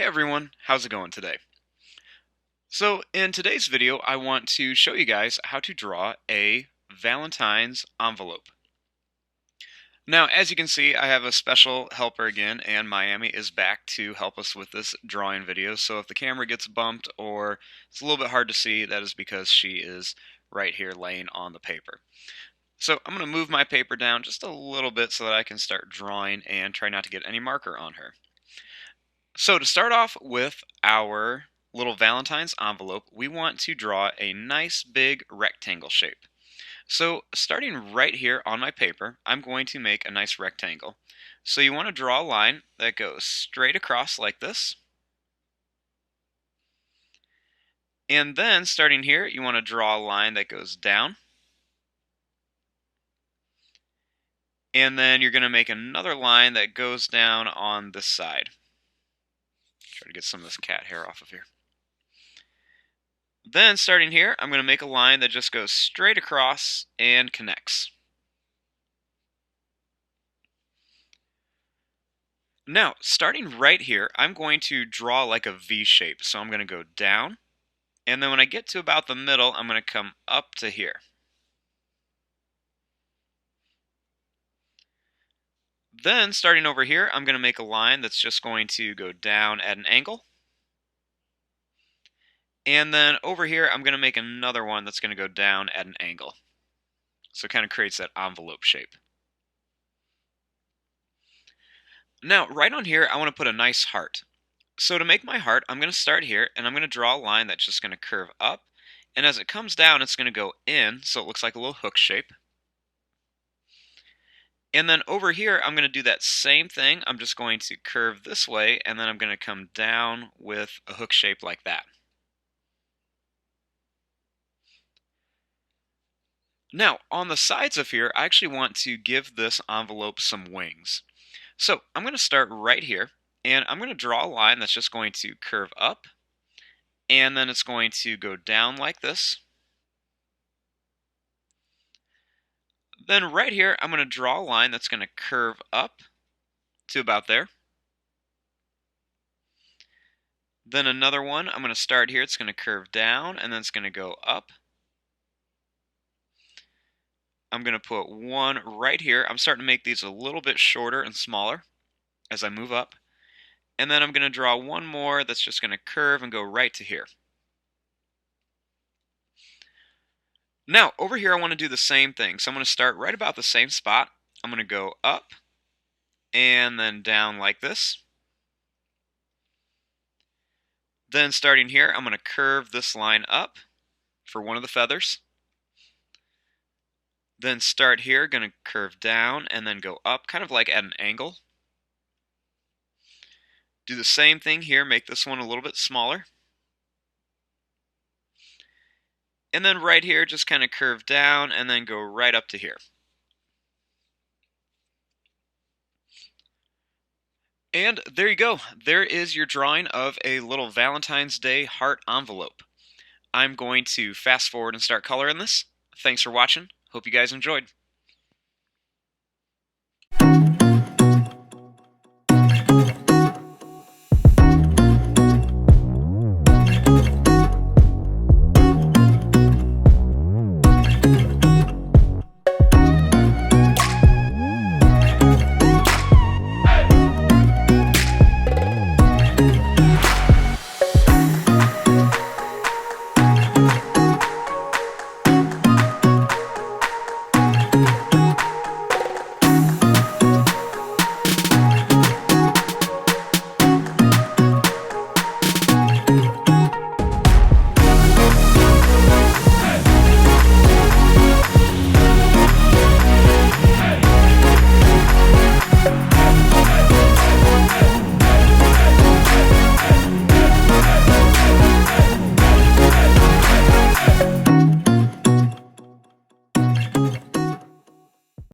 Hey everyone, how's it going today? So in today's video, I want to show you guys how to draw a Valentine's envelope. Now, as you can see, I have a special helper again, and Miami is back to help us with this drawing video. So if the camera gets bumped or it's a little bit hard to see, that is because she is right here laying on the paper. So I'm going to move my paper down just a little bit so that I can start drawing and try not to get any marker on her. So to start off with our little Valentine's envelope, we want to draw a nice big rectangle shape. So starting right here on my paper, I'm going to make a nice rectangle. So you want to draw a line that goes straight across like this. And then starting here, you want to draw a line that goes down. And then you're going to make another line that goes down on this side. Try to get some of this cat hair off of here. Then starting here, I'm going to make a line that just goes straight across and connects. Now, starting right here, I'm going to draw like a V shape. So I'm going to go down, and then when I get to about the middle, I'm going to come up to here. Then starting over here, I'm going to make a line that's just going to go down at an angle. And then over here, I'm going to make another one that's going to go down at an angle. So it kind of creates that envelope shape. Now, right on here, I want to put a nice heart. So to make my heart, I'm going to start here, and I'm going to draw a line that's just going to curve up. And as it comes down, it's going to go in, so it looks like a little hook shape. And then over here, I'm going to do that same thing. I'm just going to curve this way, and then I'm going to come down with a hook shape like that. Now, on the sides of here, I actually want to give this envelope some wings. So I'm going to start right here, and I'm going to draw a line that's just going to curve up, and then it's going to go down like this. Then right here, I'm going to draw a line that's going to curve up to about there. Then another one, I'm going to start here, it's going to curve down, and then it's going to go up. I'm going to put one right here. I'm starting to make these a little bit shorter and smaller as I move up. And then I'm going to draw one more that's just going to curve and go right to here. Now, over here I want to do the same thing. So I'm going to start right about the same spot. I'm going to go up and then down like this. Then starting here, I'm going to curve this line up for one of the feathers. Then start here, going to curve down and then go up, kind of like at an angle. Do the same thing here, make this one a little bit smaller. And then right here, just kind of curve down and then go right up to here. And there you go. There is your drawing of a little Valentine's Day heart envelope. I'm going to fast forward and start coloring this. Thanks for watching. Hope you guys enjoyed.